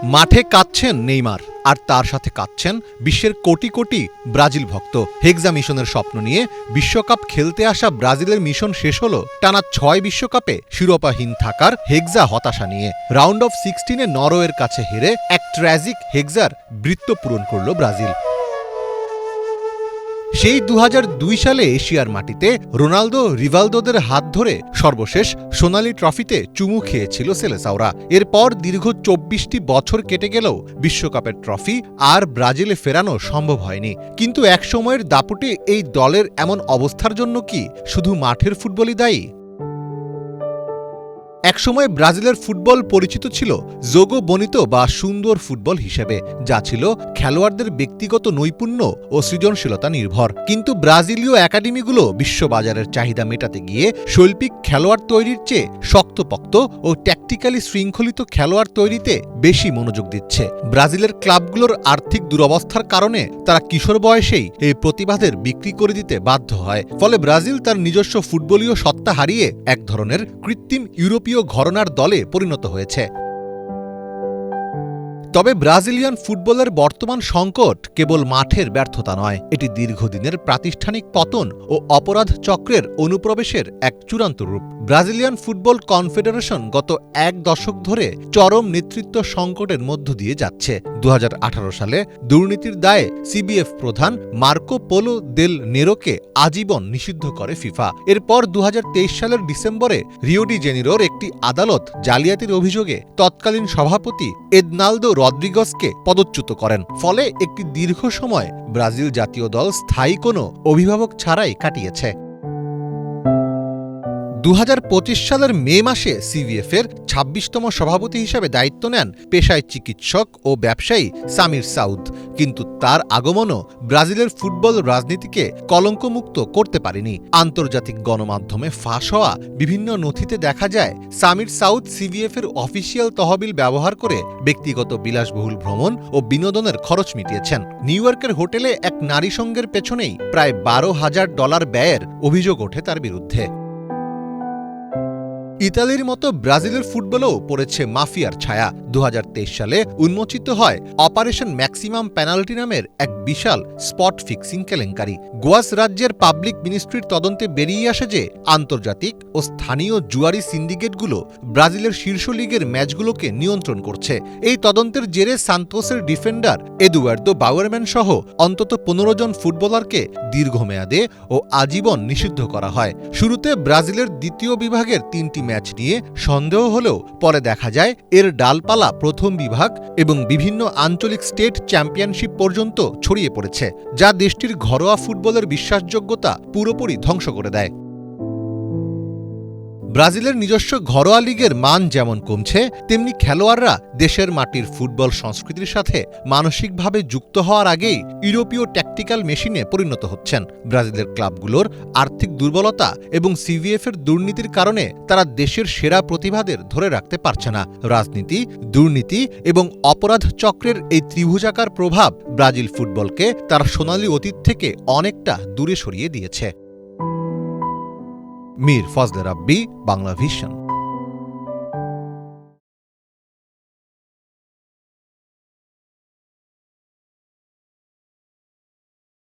মাঠে কাঁদছেন নেইমার, আর তার সাথে কাঁদছেন বিশ্বের কোটি কোটি ব্রাজিল ভক্ত। হেক্সা মিশনের স্বপ্ন নিয়ে বিশ্বকাপ খেলতে আসা ব্রাজিলের মিশন শেষ হল টানা ৬ বিশ্বকাপে শিরোপাহীন থাকার হেক্সা হতাশা নিয়ে। রাউন্ড অফ 16-এ নরওয়ের কাছে হেরে এক ট্র্যাজিক হেক্সার বৃত্ত পূরণ করল ব্রাজিল। সেই ২০০২ সালে এশিয়ার মাটিতে রোনালদো রিভালদোদের হাত ধরে সর্বশেষ সোনালি ট্রফিতে চুমু খেয়েছিল সেলেসাওরা। এরপর দীর্ঘ ২৪টি বছর কেটে গেলেও বিশ্বকাপের ট্রফি আর ব্রাজিলে ফেরানো সম্ভব হয়নি। কিন্তু এক সময়ের দাপুটে এই দলের এমন অবস্থার জন্য কি শুধু মাঠের ফুটবলই দায়ী? একসময় ব্রাজিলের ফুটবল পরিচিত ছিল যোগবনিত বা সুন্দর ফুটবল হিসেবে, যা ছিল খেলোয়াড়দের ব্যক্তিগত নৈপুণ্য ও সৃজনশীলতা নির্ভর। কিন্তু ব্রাজিলীয় একাডেমিগুলো বিশ্ববাজারের চাহিদা মেটাতে গিয়ে শৈল্পিক খেলোয়াড় তৈরির চেয়ে শক্তপোক্ত ও ট্যাকটিক্যালি শৃঙ্খলিত খেলোয়াড় তৈরিতে বেশি মনোযোগ দিচ্ছে। ব্রাজিলের ক্লাবগুলোর আর্থিক দুরবস্থার কারণে তারা কিশোর বয়সেই এই প্রতিভাদের বিক্রি করে দিতে বাধ্য হয়। ফলে ব্রাজিল তার নিজস্ব ফুটবলীয় সত্তা হারিয়ে এক ধরনের কৃত্রিম ইউরোপীয় ঘরানার দলে পরিণত হয়েছে। তবে ব্রাজিলিয়ান ফুটবলের বর্তমান সংকট কেবল মাঠের ব্যর্থতা নয়, এটি দীর্ঘদিনের প্রাতিষ্ঠানিক পতন ও অপরাধ চক্রের অনুপ্রবেশের এক চূড়ান্ত রূপ। ব্রাজিলিয়ান ফুটবল কনফেডারেশন গত এক দশক ধরে চরম নেতৃত্ব সংকটের মধ্য দিয়ে যাচ্ছে। ২০১৮ সালে দুর্নীতির দায়ে সিবিএফ প্রধান মার্কো পোলো দেল নেরোকে আজীবন নিষিদ্ধ করে ফিফা। এরপর ২০২৩ সালের ডিসেম্বরে রিও ডি জেনিরোর একটি আদালত জালিয়াতির অভিযোগে তৎকালীন সভাপতি এদনালদো রদ্রিগেজকে পদচ্যুত করেন। ফলে একটি দীর্ঘ সময় ব্রাজিল জাতীয় দল স্থায়ী কোনো অভিভাবক ছাড়াই কাটিয়েছে। ২০২৫ সালের মে মাসে সিবিএফের ২৬তম সভাপতি হিসেবে দায়িত্ব নেন পেশায় চিকিৎসক ও ব্যবসায়ী সামির সাউদ। কিন্তু তার আগমনও ব্রাজিলের ফুটবল রাজনীতিকে কলঙ্কমুক্ত করতে পারেনি। আন্তর্জাতিক গণমাধ্যমে ফাঁস হওয়া বিভিন্ন নথিতে দেখা যায় সামির সাউদ সিবিএফের অফিসিয়াল তহবিল ব্যবহার করে ব্যক্তিগত বিলাসবহুল ভ্রমণ ও বিনোদনের খরচ মিটিয়েছেন। নিউ ইয়র্কের হোটেলে এক নারী সঙ্গের পেছনেই প্রায় $১২,০০০ ব্যয়ের অভিযোগ ওঠে তার বিরুদ্ধে। ইতালির মতো ব্রাজিলের ফুটবলেও পড়েছে মাফিয়ার ছায়া। ২০২৩ সালে উন্মোচিত হয় অপারেশন ম্যাক্সিমাম পেনাল্টি নামের এক বিশাল স্পট ফিক্সিং কেলেঙ্কারি। গোয়াস রাজ্যের পাবলিক মিনিস্ট্রির তদন্তে বেরিয়ে আসে যে আন্তর্জাতিক ও স্থানীয় জুয়ারি সিন্ডিকেটগুলো ব্রাজিলের শীর্ষ লিগের ম্যাচগুলোকে নিয়ন্ত্রণ করছে। এই তদন্তের জেরে সান্তোসের ডিফেন্ডার এদুয়ার্দো বাউয়ারম্যান সহ অন্তত ১৫ জন ফুটবলারকে দীর্ঘমেয়াদে ও আজীবন নিষিদ্ধ করা হয়। শুরুতে ব্রাজিলের দ্বিতীয় বিভাগের ৩টি ম্যাচ নিয়ে সন্দেহ হলেও পরে দেখা যায় এর ডালপালা প্রথম বিভাগ এবং বিভিন্ন আঞ্চলিক স্টেট চ্যাম্পিয়নশিপ পর্যন্ত ছড়িয়ে পড়েছে, যা দেশটির ঘরোয়া ফুটবলের বিশ্বাসযোগ্যতা পুরোপুরি ধ্বংস করে দেয়। ব্রাজিলের নিজস্ব ঘরোয়া লিগের মান যেমন কমছে, তেমনি খেলোয়াড়রা দেশের মাটির ফুটবল সংস্কৃতির সাথে মানসিকভাবে যুক্ত হওয়ার আগেই ইউরোপীয় ট্যাকটিক্যাল মেশিনে পরিণত হচ্ছেন। ব্রাজিলের ক্লাবগুলোর আর্থিক দুর্বলতা এবং সিবিএফের দুর্নীতির কারণে তারা দেশের সেরা প্রতিভাদের ধরে রাখতে পারছে না। রাজনীতি, দুর্নীতি এবং অপরাধ চক্রের এই ত্রিভুজাকার প্রভাব ব্রাজিল ফুটবলকে তার সোনালী অতীত থেকে অনেকটা দূরে সরিয়ে দিয়েছে। মীর ফজলে রাব্বি, বাংলা ভিশন।